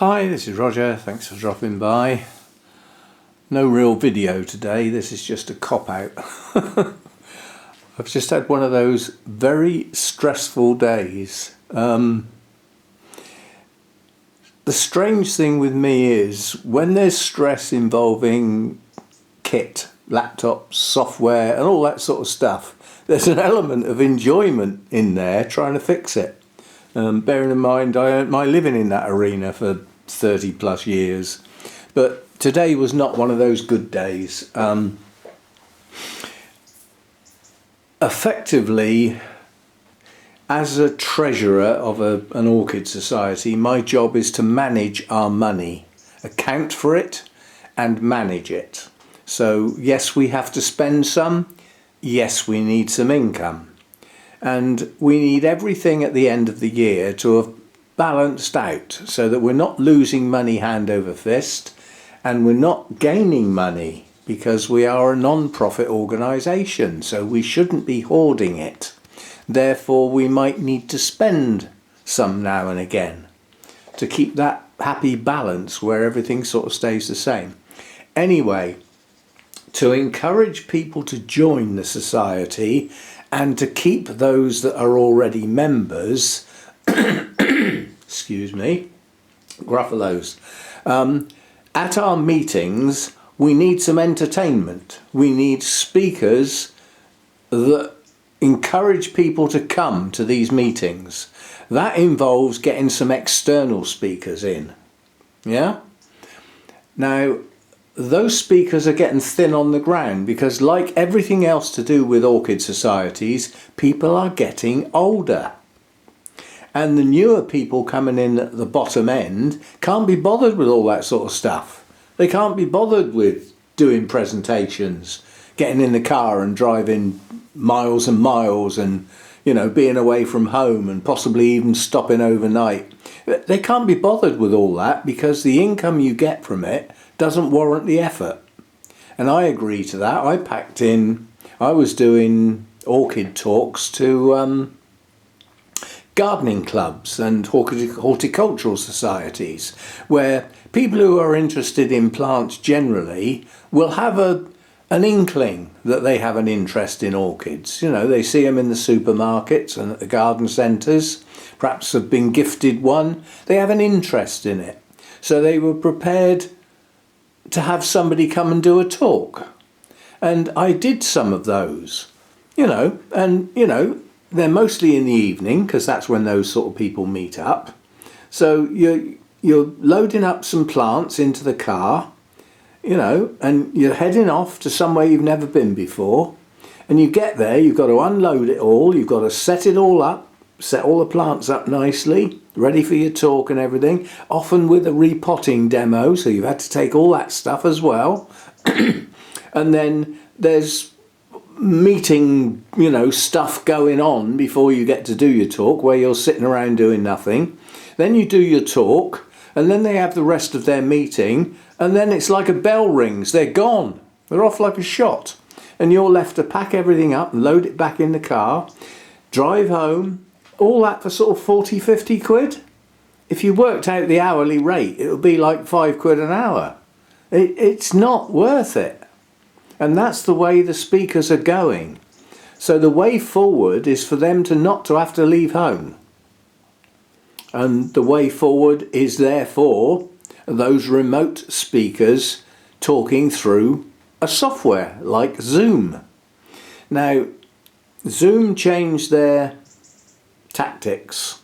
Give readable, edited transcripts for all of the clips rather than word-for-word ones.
Hi, this is Roger. Thanks for dropping by. No real video today, this is just a cop-out. I've just had one of those very stressful days. The strange thing with me is when there's stress involving kit, laptops, software and all that sort of stuff, there's an element of enjoyment in there trying to fix it. Bearing in mind I earned my living in that arena for 30 plus years, but today was not one of those good days. Effectively, as a treasurer of an orchid society, my job is to manage our money, account for it and manage it. So yes, we have to spend some, yes, we need some income, and we need everything at the end of the year to have balanced out so that we're not losing money hand over fist and we're not gaining money, because we are a non-profit organisation, so we shouldn't be hoarding it. Therefore we might need to spend some now and again to keep that happy balance where everything sort of stays the same. Anyway, to encourage people to join the society and to keep those that are already members excuse me, Gruffalos. At our meetings, we need some entertainment. We need speakers that encourage people to come to these meetings. That involves getting some external speakers in. Yeah? Now, those speakers are getting thin on the ground because, like everything else to do with orchid societies, people are getting older. And the newer people coming in at the bottom end can't be bothered with all that sort of stuff. They can't be bothered with doing presentations, getting in the car and driving miles and miles and, you know, being away from home and possibly even stopping overnight. They can't be bothered with all that because the income you get from it doesn't warrant the effort. And I agree to that. I was doing orchid talks to gardening clubs and horticultural societies where people who are interested in plants generally will have an inkling that they have an interest in orchids. You know, they see them in the supermarkets and at the garden centres, perhaps have been gifted one, they have an interest in it. So they were prepared to have somebody come and do a talk. And I did some of those, they're mostly in the evening because that's when those sort of people meet up. So you're loading up some plants into the car, and you're heading off to somewhere you've never been before. And you get there, you've got to unload it all, you've got to set it all up, set all the plants up nicely, ready for your talk and everything, often with a repotting demo, so you've had to take all that stuff as well. And then there's meeting, stuff going on before you get to do your talk, where you're sitting around doing nothing. Then you do your talk, and then they have the rest of their meeting, and then it's like a bell rings, they're gone. They're off like a shot. And you're left to pack everything up and load it back in the car, drive home, all that for sort of 40, 50 quid. If you worked out the hourly rate, it would be like 5 quid an hour. It's not worth it. And that's the way the speakers are going. So the way forward is for them not to have to leave home. And the way forward is therefore those remote speakers talking through a software like Zoom. Now, Zoom changed their tactics.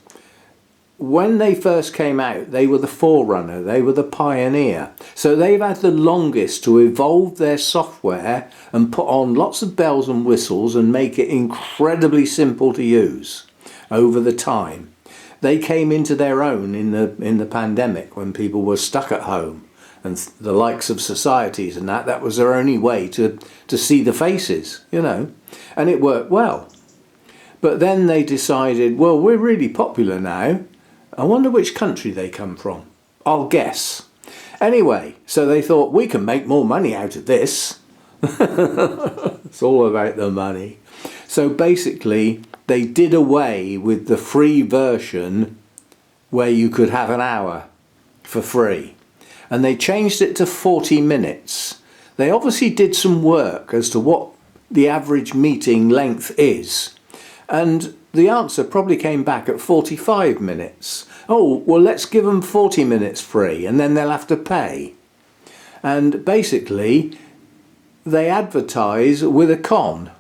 When they first came out, they were the forerunner, they were the pioneer. So they've had the longest to evolve their software and put on lots of bells and whistles and make it incredibly simple to use over the time. They came into their own in the pandemic when people were stuck at home, and the likes of societies and that was their only way to see the faces, and it worked well. But then they decided, well, we're really popular now. I wonder which country they come from. I'll guess. Anyway, so they thought, we can make more money out of this. It's all about the money. So basically, they did away with the free version where you could have an hour. for free. And they changed it to 40 minutes. They obviously did some work as to what the average meeting length is. And the answer probably came back at 45 minutes. Oh, well, let's give them 40 minutes free and then they'll have to pay. And basically, they advertise with a con.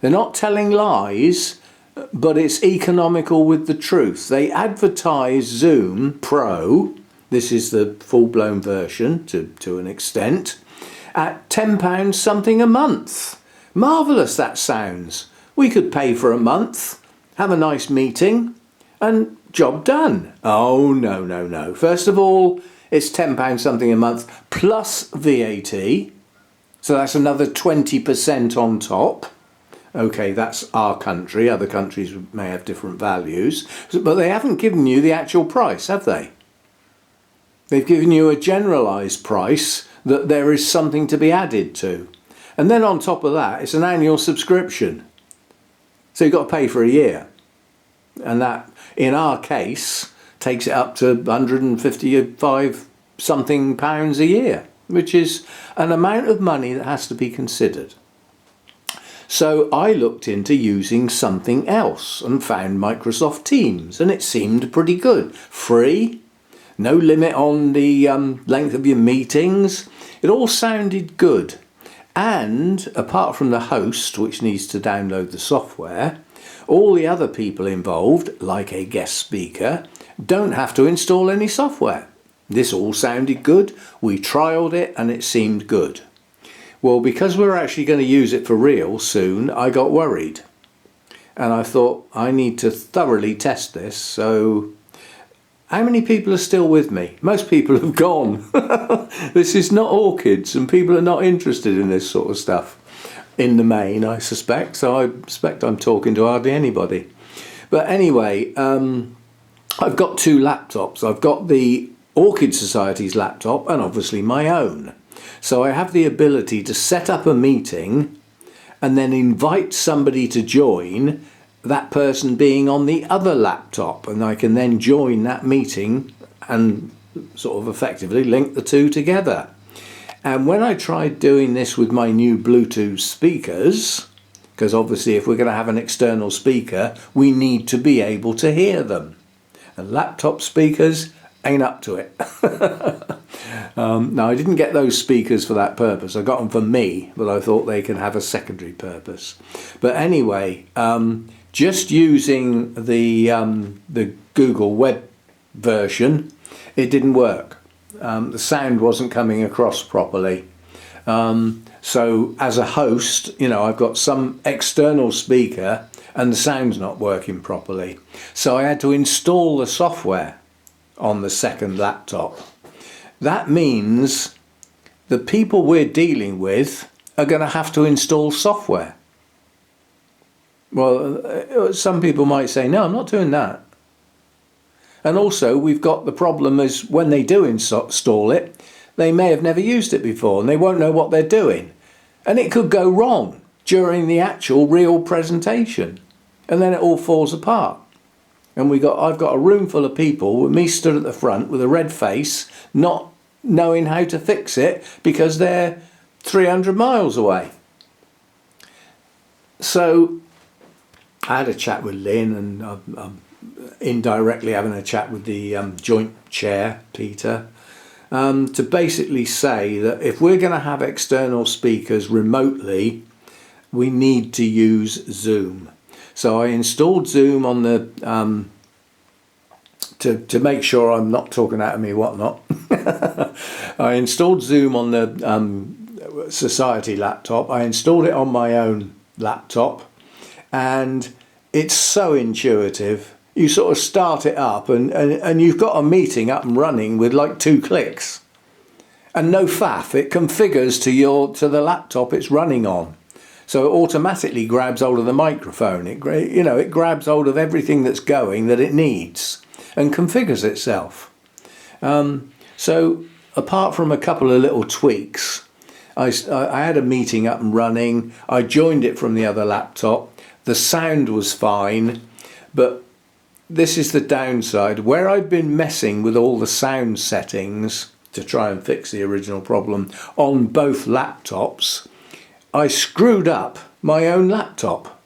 They're not telling lies, but it's economical with the truth. They advertise Zoom Pro, this is the full-blown version to an extent, at £10 something a month. Marvellous that sounds. We could pay for a month, have a nice meeting, and job done. Oh, no, no, no. First of all, it's £10 something a month plus VAT. So that's another 20% on top. Okay, that's our country. Other countries may have different values. But they haven't given you the actual price, have they? They've given you a generalised price that there is something to be added to. And then on top of that, it's an annual subscription. So you've got to pay for a year. And that, in our case, takes it up to 155 something pounds a year, which is an amount of money that has to be considered. So I looked into using something else and found Microsoft Teams, and it seemed pretty good. Free, no limit on the length of your meetings. It all sounded good. And apart from the host, which needs to download the software, all the other people involved, like a guest speaker, don't have to install any software. This all sounded good. We trialled it and it seemed good. Well, because we're actually going to use it for real soon, I got worried. And I thought, I need to thoroughly test this. So, how many people are still with me? Most people have gone. This is not Orchids, and people are not interested in this sort of stuff. In the main, I suspect. So I suspect I'm talking to hardly anybody. But anyway, I've got two laptops. I've got the Orchid Society's laptop and obviously my own. So I have the ability to set up a meeting and then invite somebody to join, that person being on the other laptop, and I can then join that meeting and sort of effectively link the two together. And when I tried doing this with my new Bluetooth speakers, because obviously if we're going to have an external speaker, we need to be able to hear them. And laptop speakers ain't up to it. Now, I didn't get those speakers for that purpose. I got them for me, but I thought they can have a secondary purpose. But anyway, just using the Google web version, it didn't work. The sound wasn't coming across properly. So as a host, you know, I've got some external speaker and the sound's not working properly. So I had to install the software on the second laptop. That means the people we're dealing with are going to have to install software. Well, some people might say, no, I'm not doing that. And also we've got the problem is when they do install it, they may have never used it before and they won't know what they're doing. And it could go wrong during the actual real presentation. And then it all falls apart. And I've got a room full of people with me stood at the front with a red face, not knowing how to fix it because they're 300 miles away. So I had a chat with Lynn, and I'm indirectly having a chat with the joint chair, Peter, to basically say that if we're going to have external speakers remotely, we need to use Zoom. So I installed Zoom on the to make sure I'm not talking out of me whatnot. I installed Zoom on the Society laptop. I installed it on my own laptop, and it's so intuitive. You sort of start it up and you've got a meeting up and running with like 2 clicks. And no faff, it configures to the laptop it's running on. So it automatically grabs hold of the microphone. It grabs hold of everything that's going that it needs and configures itself. So apart from a couple of little tweaks, I had a meeting up and running. I joined it from the other laptop. The sound was fine, but this is the downside. Where I've been messing with all the sound settings to try and fix the original problem on both laptops, I screwed up my own laptop,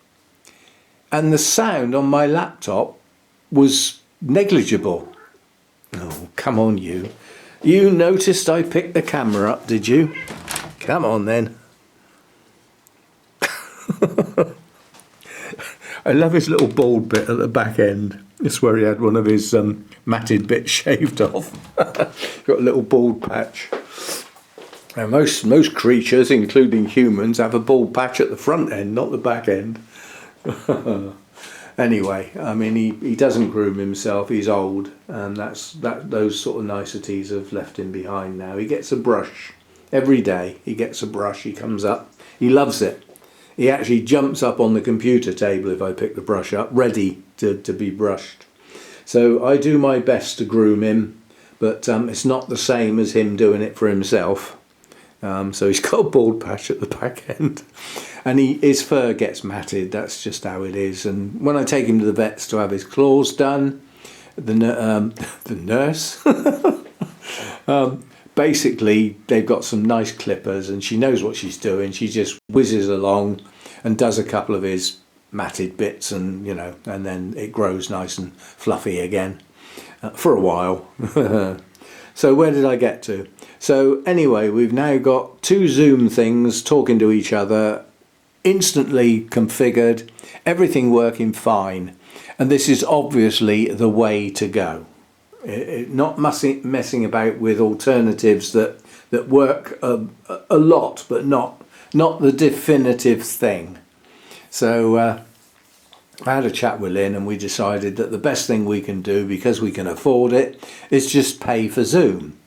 and the sound on my laptop was negligible. Oh, come on, you. You noticed I picked the camera up, did you? Come on then. I love his little bald bit at the back end. It's where he had one of his matted bits shaved off. Got a little bald patch. Now most creatures, including humans, have a bald patch at the front end, not the back end. Anyway, I mean, he doesn't groom himself. He's old, and those sort of niceties have left him behind now. He gets a brush every day. He gets a brush. He comes up. He loves it. He actually jumps up on the computer table if I pick the brush up, ready to be brushed. So I do my best to groom him, but it's not the same as him doing it for himself. So he's got a bald patch at the back end, and his fur gets matted. That's just how it is. And when I take him to the vets to have his claws done, the nurse, basically they've got some nice clippers, and she knows what she's doing. She just whizzes along and does a couple of his matted bits, and and then it grows nice and fluffy again for a while. So where did I get to? So anyway, we've now got two Zoom things talking to each other, instantly configured, everything working fine, and this is obviously the way to go. Not messing about with alternatives that work a lot, but not the definitive thing. So I had a chat with Lynn, and we decided that the best thing we can do, because we can afford it, is just pay for Zoom.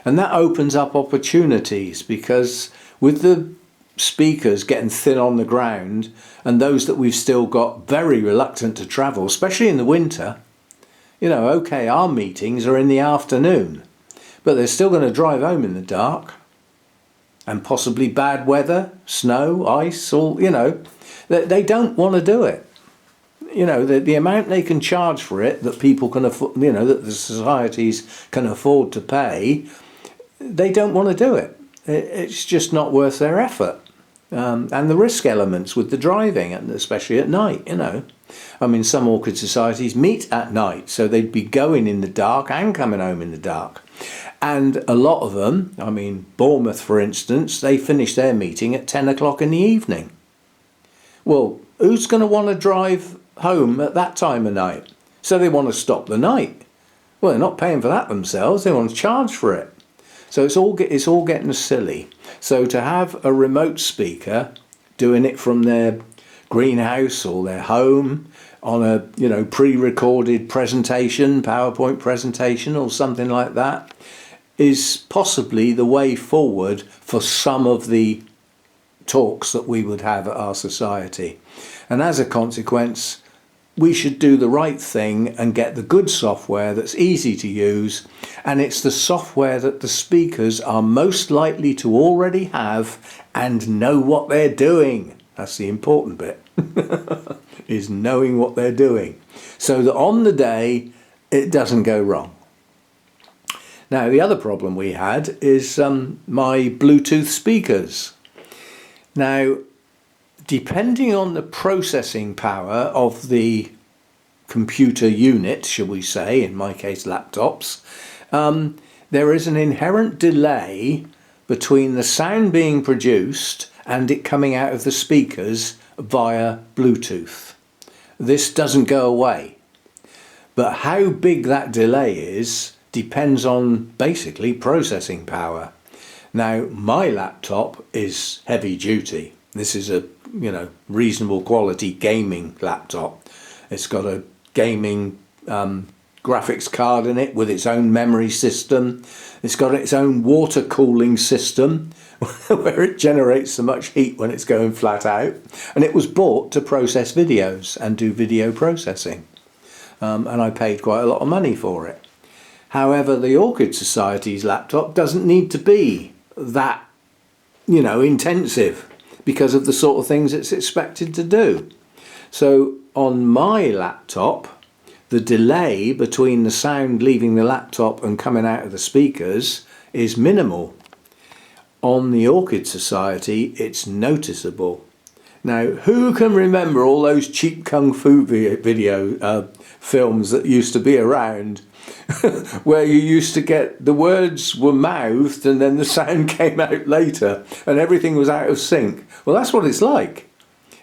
And that opens up opportunities, because with the speakers getting thin on the ground, and those that we've still got very reluctant to travel, especially in the winter, okay, our meetings are in the afternoon, but they're still going to drive home in the dark, and possibly bad weather, snow, ice, all, they don't want to do it. The amount they can charge for it, that people can afford, that the societies can afford to pay, they don't want to do it. It's just not worth their effort. And the risk elements with the driving, and especially at night, I mean, some orchid societies meet at night, so they'd be going in the dark and coming home in the dark. And a lot of them, I mean, Bournemouth, for instance, they finish their meeting at 10 o'clock in the evening. Well, who's going to want to drive home at that time of night? So they want to stop the night. Well, they're not paying for that themselves. They want to charge for it. So it's all getting silly. So to have a remote speaker doing it from their greenhouse or their home on a pre-recorded presentation, PowerPoint presentation or something like that, is possibly the way forward for some of the talks that we would have at our society. And as a consequence, we should do the right thing and get the good software that's easy to use, and it's the software that the speakers are most likely to already have and know what they're doing. That's the important bit, is knowing what they're doing, so that on the day it doesn't go wrong. Now, the other problem we had is my Bluetooth speakers. Now, depending on the processing power of the computer unit, shall we say, in my case laptops, there is an inherent delay between the sound being produced and it coming out of the speakers via Bluetooth. This doesn't go away, but how big that delay is depends on basically processing power. Now, my laptop is heavy duty. This is a reasonable quality gaming laptop. It's got a gaming graphics card in it with its own memory system. It's got its own water cooling system where it generates so much heat when it's going flat out. And it was bought to process videos and do video processing. And I paid quite a lot of money for it. However, the Orchid Society's laptop doesn't need to be that, intensive, because of the sort of things it's expected to do. So on my laptop, the delay between the sound leaving the laptop and coming out of the speakers is minimal. On the Orchid Society, it's noticeable. Now, who can remember all those cheap kung fu video films that used to be around where you used to get the words were mouthed and then the sound came out later and everything was out of sync? Well, that's what it's like.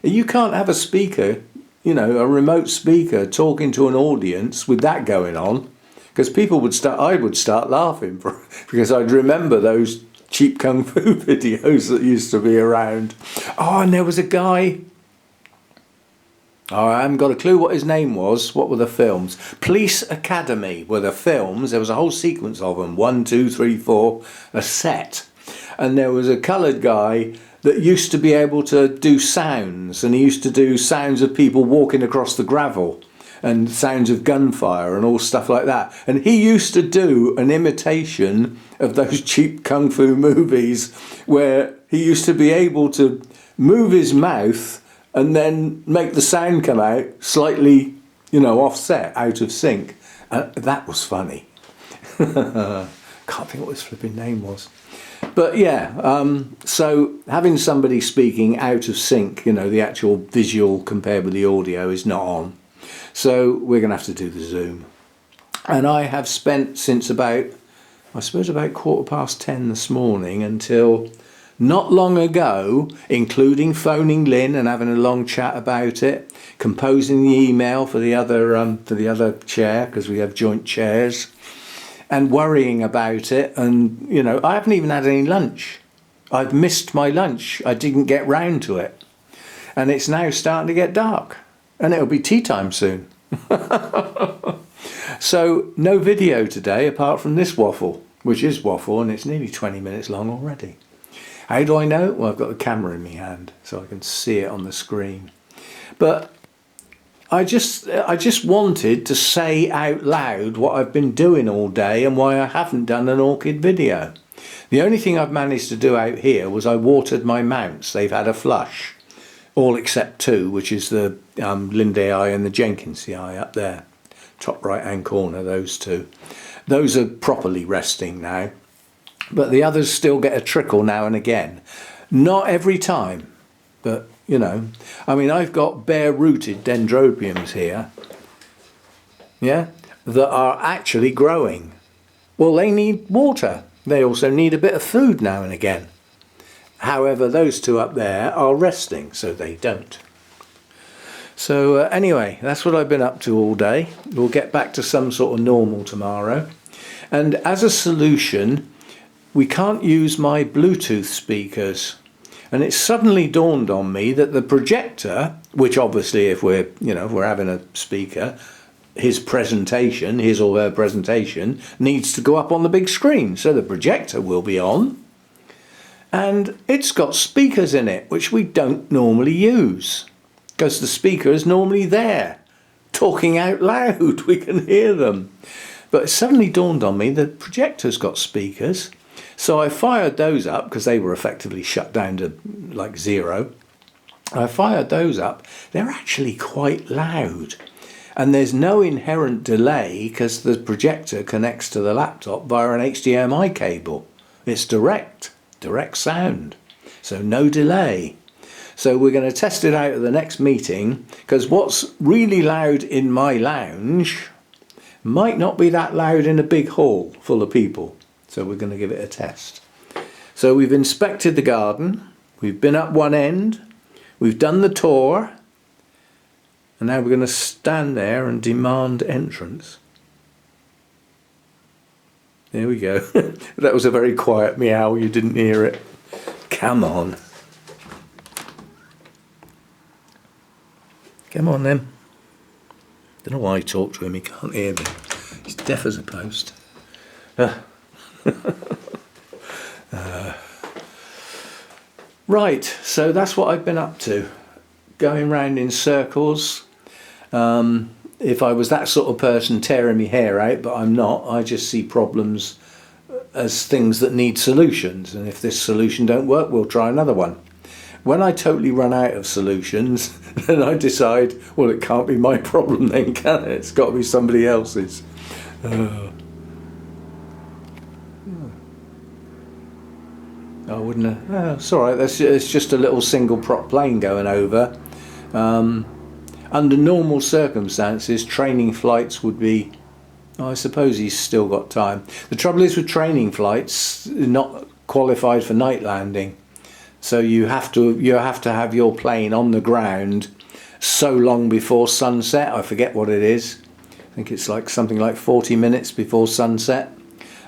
You can't have a speaker, you know, a remote speaker talking to an audience with that going on, because I would start laughing because I'd remember those cheap kung fu videos that used to be around. Oh, and there was a guy, oh, I haven't got a clue what his name was. What were the films? Police Academy were the films. There was a whole sequence of them, 1, 2, 3, 4, a set. And there was a coloured guy that used to be able to do sounds, and he used to do sounds of people walking across the gravel and sounds of gunfire and all stuff like that. And he used to do an imitation of those cheap kung fu movies where he used to be able to move his mouth and then make the sound come out slightly, you know, offset, out of sync. That was funny. Can't think what his flipping name was. But yeah, so having somebody speaking out of sync, you know, the actual visual compared with the audio is not on. So we're going to have to do the Zoom. And I have spent since about, I suppose about 10:15 this morning until not long ago, including phoning Lynn and having a long chat about it, composing the email for the other chair, because we have joint chairs, and worrying about it. And, you know, I haven't even had any lunch. I've missed my lunch. I didn't get round to it. And it's now starting to get dark. And it'll be tea time soon. So no video today apart from this waffle, which is waffle, and it's nearly 20 minutes long already. How do I know? Well, I've got the camera in my hand so I can see it on the screen. But I just wanted to say out loud what I've been doing all day and why I haven't done an orchid video. The only thing I've managed to do out here was I watered my mounts. They've had a flush. All except two, which is the Lindei and the Jenkinsii up there. Top right hand corner, those two. Those are properly resting now. But the others still get a trickle now and again. Not every time, but you know. I mean, I've got bare rooted dendrobiums here, yeah, that are actually growing. Well, they need water. They also need a bit of food now and again. However, those two up there are resting, so they don't. So anyway, that's what I've been up to all day. We'll get back to some sort of normal tomorrow. And as a solution, we can't use my Bluetooth speakers. And it suddenly dawned on me that the projector, which obviously if we're having a speaker, his or her presentation needs to go up on the big screen. So the projector will be on. And it's got speakers in it, which we don't normally use, because the speaker is normally there, talking out loud. We can hear them. But it suddenly dawned on me that the projector's got speakers. So I fired those up, because they were effectively shut down to like 0. I fired those up. They're actually quite loud. And there's no inherent delay, because the projector connects to the laptop via an HDMI cable. It's direct sound, so no delay. So we're going to test it out at the next meeting, because what's really loud in my lounge might not be that loud in a big hall full of people. So we're going to give it a test. So we've inspected the garden, we've been up one end, we've done the tour, and now we're going to stand there and demand entrance. There we go. That was a very quiet meow, you didn't hear it. Come on. Come on then. Don't know why I talk to him, he can't hear me. He's deaf as a post. Right, so that's what I've been up to. Going round in circles. If I was that sort of person, tearing my hair out, but I'm not. I just see problems as things that need solutions, and if this solution don't work, we'll try another one. when I totally run out of solutions, then I decide, well, it can't be my problem then, can it? It's got to be somebody else's. I wouldn't have, oh, it's alright, it's just a little single prop plane going over. Under normal circumstances, training flights would be, I suppose he's still got time. The trouble is with training flights, not qualified for night landing. So you have to have your plane on the ground so long before sunset. I forget what it is. I think it's like something like 40 minutes before sunset,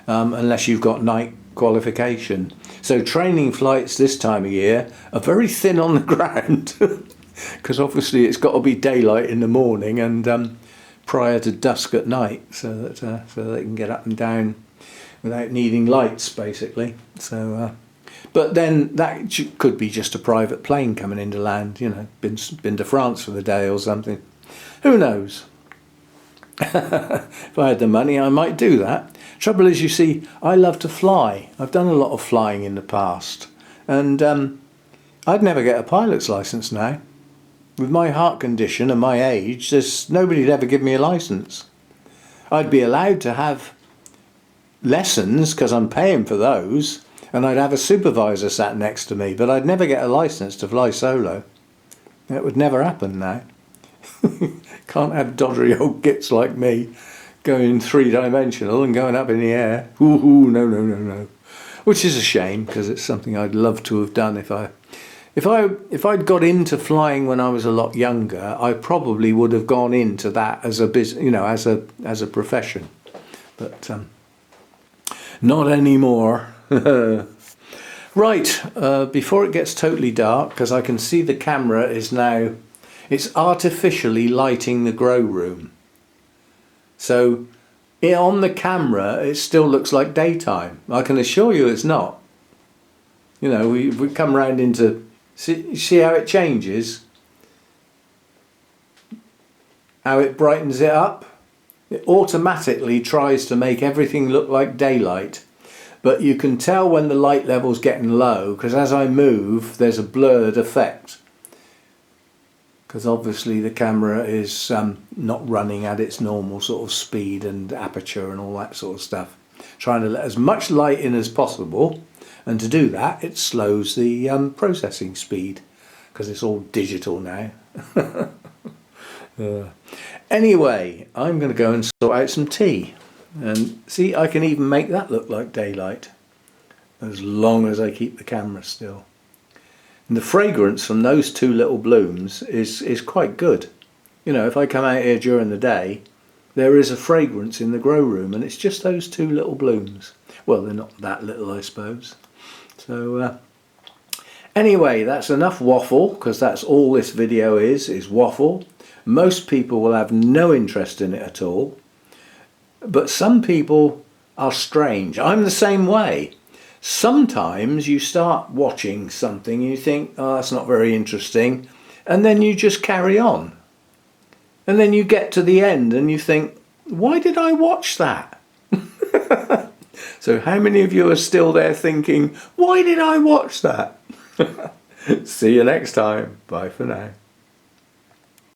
unless you've got night qualification. So training flights this time of year are very thin on the ground because obviously it's got to be daylight in the morning and prior to dusk at night, so that they can get up and down without needing lights, basically. So, but then that could be just a private plane coming into land. You know, been to France for the day or something. Who knows? If I had the money, I might do that. Trouble is, you see, I love to fly. I've done a lot of flying in the past, and I'd never get a pilot's license now. With my heart condition and my age, there's nobody'd ever give me a license. I'd be allowed to have lessons because I'm paying for those, and I'd have a supervisor sat next to me, but I'd never get a license to fly solo. That would never happen now. Can't have doddery old gits like me going three-dimensional and going up in the air. Ooh, no, no, no, no. Which is a shame, because it's something I'd love to have done if I'd got into flying when I was a lot younger. I probably would have gone into that as a business, you know, as a profession. But not anymore. Right, before it gets totally dark, because I can see the camera is now, it's artificially lighting the grow room. So on the camera it still looks like daytime. I can assure you it's not. You know, we come round into, see how it changes? How it brightens it up? It automatically tries to make everything look like daylight. But you can tell when the light level's getting low, because as I move there's a blurred effect. Because obviously the camera is not running at its normal sort of speed and aperture and all that sort of stuff. Trying to let as much light in as possible, and to do that it slows the processing speed, because it's all digital now. Anyway, I'm going to go and sort out some tea. And see, I can even make that look like daylight, as long as I keep the camera still. And the fragrance from those two little blooms is quite good. You know, if I come out here during the day, there is a fragrance in the grow room, and it's just those two little blooms. Well, they're not that little, I suppose. So anyway, that's enough waffle, because that's all this video is waffle. Most people will have no interest in it at all. But some people are strange. I'm the same way. Sometimes you start watching something and you think, oh, that's not very interesting, and then you just carry on. And then you get to the end and you think, why did I watch that? So how many of you are still there thinking, why did I watch that? See you next time. Bye for now.